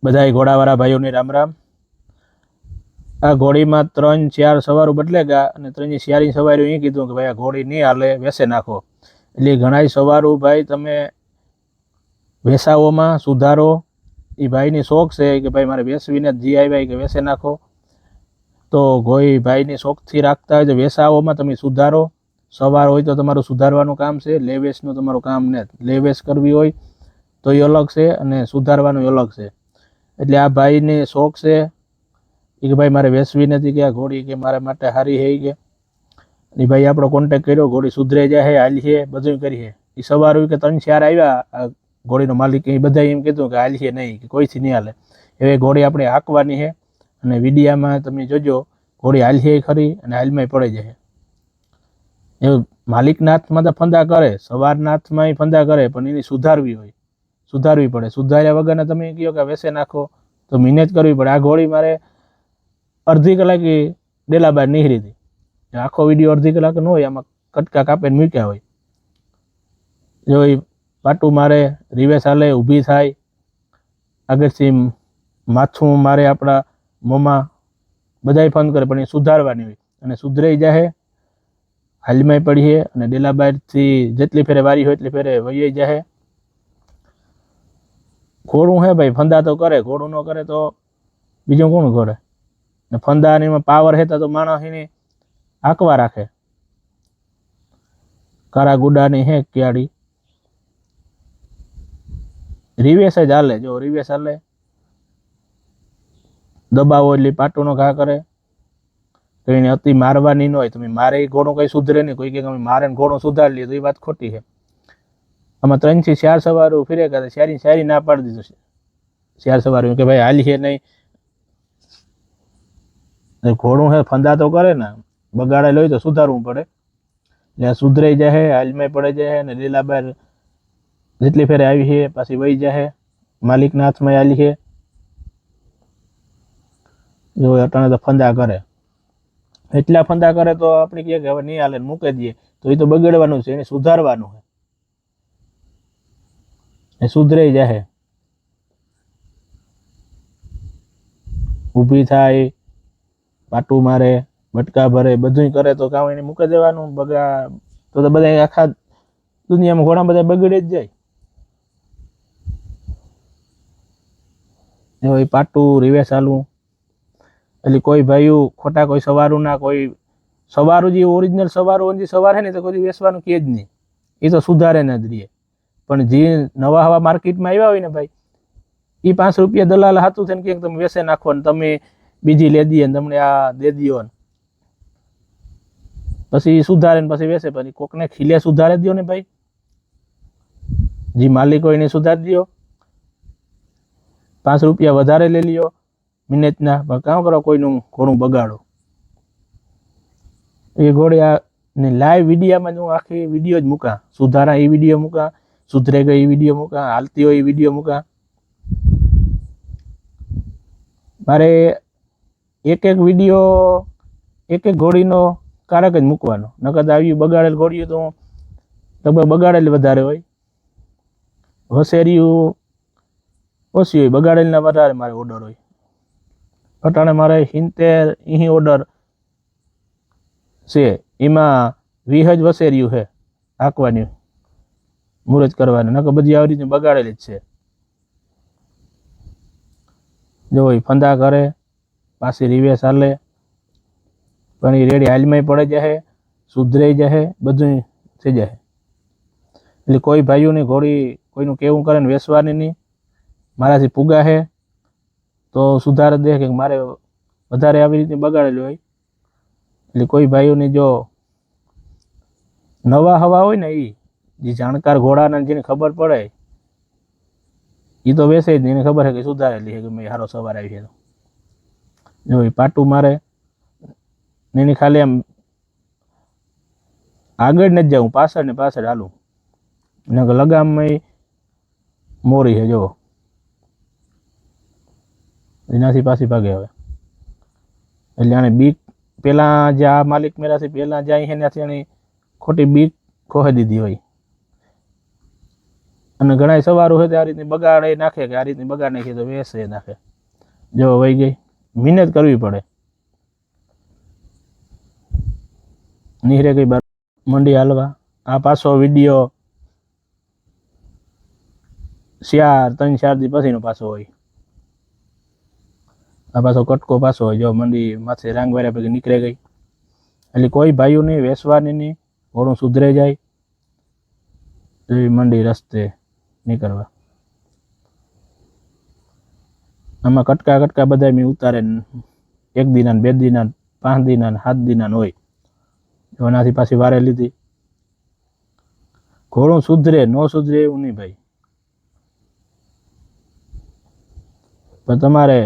બધાય ઘોડાવાળા ભાઈઓને રામ રામ। આ ઘોડીમાં 3-4 સવારો બદલેગા અને 3-4 સવારીઓ એ કીધું કે ભાઈ આ ઘોડી નહીં હાલે, વેસે નાખો। એટલે ઘણાય સવારો ભાઈ તમે વેસાઓમાં સુધારો, એ ભાઈની શોખ છે કે ભાઈ મારે વેસવીને જી આવ્યા કે વેસે નાખો। તો કોઈ ભાઈની શોખથી રાખતા હોય તો વેસાઓમાં તમે સુધારો, સવાર હોય તો તમારું સુધારવાનું કામ છે, લેવેસનું તમારું કામ ને લેવેસ કરવી હોય તો એ અલગ છે અને સુધારવાનું અલગ છે। એટલે આ ભાઈને શોખ છે કે ભાઈ મારે વેસવી નથી કે આ ઘોડી કે મારા માટે સારી છે કે એ ભાઈ આપણો કોન્ટેક કર્યો, ઘોડી સુધરે જાય, હાલીએ, બધું કરીએ। એ સવાર હોય કે 3-4 આવ્યા, આ ઘોડીનો માલિક એ બધા એમ કીધું કે હાલીએ નહીં, કે કોઈથી નહીં હાલે, હવે ઘોડી આપણે હાંકવાની છે। અને વિડીયામાં તમે જોજો ઘોડી હાલીએ ખરી અને હાલમાં પડી જાય। એવું માલિકના હાથમાં તો ફંદા કરે, સવારના હાથમાં એ ફંદા કરે, પણ એની સુધારવી પડે। સુધાર્યા વગરના તમે કહો કે વેસે નાખો તો મહેનત કરવી પડે। આ ઘોડી મારે અડધી કલાકે ડેલા બહાર નીકળી હતી, આખો વિડીયો અડધી કલાક ન હોય, આમાં કટકા કાપીને મૂક્યા હોય। જો એ પાટું મારે, રિવેસ હાલે, ઊભી થાય, આગળથી માથું મારે, આપણા મોંમાં બધાય ફોન કરે, પણ એ સુધારવાની હોય અને સુધરાઈ જાય, હાલમાં પડીએ અને ડેલા બહારથી જેટલી ફેરે વારી હોય એટલી ફેરે વહી જાય। ઘોડું હે ભાઈ ફંદા તો કરે, ઘોડું ન કરે તો બીજું કોણ કરે? ને ફંદા એમાં પાવર હેતા તો માણસ એની આંકવા રાખે। કારા ગુડાની હે ક્યાડી, રિવેસ જ હાલે। જો રિવેસ હાલે, દબાવો એટલે પાટોનો ઘા કરે, તો એને અતિ મારવાની ન હોય। તમે મારે ઘોડું કઈ સુધરે નહીં, કોઈ કે મારે ઘોડું સુધારી લે તો એ વાત ખોટી છે। આમાં 3-4 સવારો ફિરે કરે, સારી ના પાડી દીધું છે 4 સવારો કે ભાઈ હાલીએ નહીં। ઘોડું હે ફંદા તો કરે ને, બગાડે લઈ તો સુધારવું પડે, એટલે સુધરાઈ જાય, હાલમાં પડે જાય અને લીલા બાર જેટલી ફેરે આવી છે પાછી વહી જાય, માલિકના હાથમાં હાલી છે। જો અટાણે તો ફંદા કરે, એટલા ફંદા કરે તો આપણે કહે કે હવે નહીં હાલે, મૂકી દઈએ, તો એ તો બગડવાનું છે, એને સુધારવાનું છે, એ સુધરાઈ જાય, ઊભી થાય, પાટું મારે, બટકા ભરે, બધું કરે તો કામ એને મૂકી દેવાનું। તો બધા આખા દુનિયામાં ઘોડા બધા બગડી જ જાય। એ પાટું રિવેસ હાલવું, એટલે કોઈ ભાઈઓ ખોટા કોઈ સવારું ના, કોઈ સવારું જે ઓરિજિનલ સવારું જે સવાર છે ને તો કોઈ વેસવાનું કે જ નહીં, એ તો સુધારે ના જ રહીએ। પણ જે નવા હવા માર્કેટમાં આવ્યા હોય ને ભાઈ, એ 5 રૂપિયા દલાલ હાથું થઈને કે તમે વેસે નાખો ને તમે બીજી લે દઈએ ને તમને આ દે દો ને પછી સુધારે ને પછી વેસે, પછી કોકને ખીલે સુધારે દો ને ભાઈ, જે માલિક હોય એને સુધારી દો, 5 રૂપિયા વધારે લઈ લ્યો મિનિટના, પણ કામ કરો કોઈનું ઘોડું બગાડો। એ ઘોડે આ ને લાઈવ વિડીયામાં હું આખી વિડીયો જ મૂકા, સુધારા એ વિડીયો મૂકા, સુધરે ગઈ એ વિડીયો મૂકા, હાલતી હોય એ વિડીયો મૂકા। મારે એક વિડીયો એક ઘોડીનો કારક જ મૂકવાનો, નકર આવી બગાડેલ ઘોડીઓ તો લગભગ બગાડેલ વધારે હોય, વસેરીયું ઓછી હોય, બગાડેલના વધારે મારે ઓર્ડર હોય। અટાણે મારે 70 અહીં ઓર્ડર છે, એમાં 20 જ વસેરીયું છે હાંકવાની, મુહૂર્ત કરવાની, નકર બધી આવી રીતે બગાડેલી જ છે। જો ફંદા કરે, પાછી રિવેસ હાલે, પણ એ રેડી હાલમાં પડે જાય, સુધરાઈ જાય, બધું થઈ જાય। એટલે કોઈ ભાઈઓની ઘોડી કોઈનું કેવું કરે ને વેસવાની નહીં, મારાથી પૂગા છે તો સુધાર દે કે મારે વધારે આવી રીતે બગાડેલું હોય। એટલે કોઈ ભાઈઓની જો નવા હવા હોય ને, એ જે જાણકાર ઘોડાના જેને ખબર પડે એ તો વેસે જ નહીં, એને ખબર છે કે સુધારેલી છે કે મેં સારો સવાર આવી છે તો જો એ પાટું મારે ને એની ખાલી આમ આગળ નથી જાઉં, પાછળ ને પાછળ હાલું, લગામમાં મોરી છે જો, એનાથી પાછી ભાગે હવે। એટલે આને બીક પેલા જે આ માલિક મેરાથી પેલા જાય એનાથી આની ખોટી બીક ખોહી દીધી હોય, અને ઘણા સવારો હોય તો આ રીતની બગાડે નાખે કે આ રીતની બગાડ નાખી તો વેસે નાખે. જો વહી ગઈ, મહેનત કરવી પડે. નીહરે ગઈ બાર મંડી હાલવા. આ પાછો વિડીયો 3-4 દી પછીનો પાછો હોય. આ પાછો કટકો પાછો હોય. જો મંડી માથે રાંગવાર્યા પછી નીકળે ગઈ. એટલે કોઈ ભાઈઓ નહીં વેસવાની નહીં, ઘોડું સુધરે જાય એવી મંડી રસ્તે નીકળવા. આમાં કટકા બધા મેં ઉતારે 1 દિના 2 દિના 5 દિના 7 દિના હોય. એનાથી પાછી વારે લીધી. ઘોડું સુધરે ન સુધરે એવું નહીં ભાઈ, પણ તમારે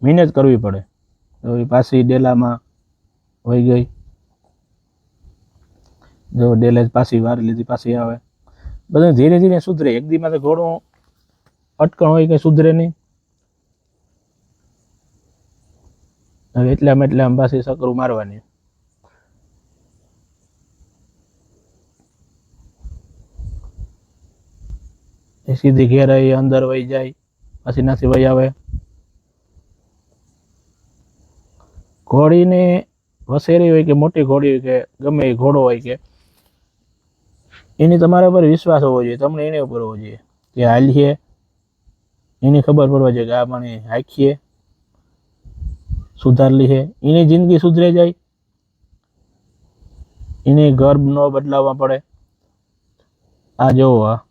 મહેનત કરવી પડે. તો એ પાછી ડેલામાં વહી ગઈ. જો ડેલે પાછી વારી લીધી, પાછી આવે. બધું ધીરે ધીરે સુધરે. 1 દીમાં તો ઘોડું અટકણ હોય કે સુધરે નહીં. હવે એટલામાં પાછી સકરું મારવાની. એ સીધી ઘેર આવી અંદર વહી જાય, પછી નાથી વહી આવે. ઘોડીને વસેરી હોય કે મોટી ઘોડી હોય કે ગમે એ ઘોડો હોય કે એની તમારા ઉપર વિશ્વાસ હોવો જોઈએ. તમને એની ઉપર હોવો જોઈએ કે હાલીએ, એની ખબર પડવા જોઈએ કે આ મને હાંકીએ, સુધારલી છે. એની જિંદગી સુધરે જાય, એની ઘર ન બદલાવવા પડે. આ જોવો, આ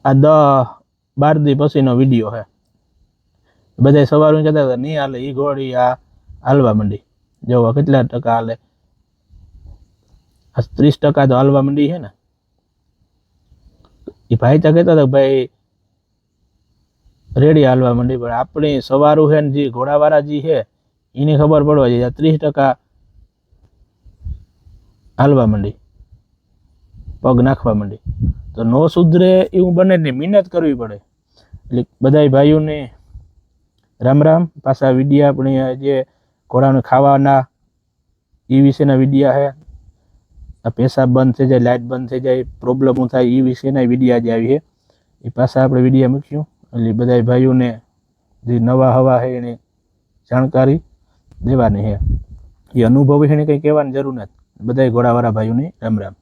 10-12 દી પછીનો વિડીયો છે. બધા સવાર કહેતા હતા નહીં હાલે એ ઘોડી, આ હાલવા માંડી. જોવા કેટલા ટકા હાલે, 30% તો હાલવા માંડી છે ને. એ ભાઈ તો કહેતા હતા ભાઈ રેડી હાલવા માંડી, પણ આપણી સવારું છે ને જે ઘોડાવાળા જે છે એની ખબર પડવા જોઈએ. 30% હાલવા માંડી, પગ નાખવા માંડી. તો નો સુધરે એવું બને જ નહીં, મહેનત કરવી પડે. એટલે બધા ભાઈઓને રામ રામ. પાછા વિડીયા આપણે જે ઘોડાને ખાવાના એ વિશેના વિડીયા છે. આ પેશાબ બંધ થઈ જાય, લાઇટ બંધ થઈ જાય, પ્રોબ્લેમ થાય એ વિશેના વિડીયા જે આવી છે એ પાછા આપણે વિડીયા મૂક્યું. એટલે બધા ભાઈઓને જે નવા હવા છે એની જાણકારી દેવાની છે. એ અનુભવ છે એને કંઈ કહેવાની જરૂર નથી. બધા ઘોડાવાળા ભાઈઓને રામ રામ.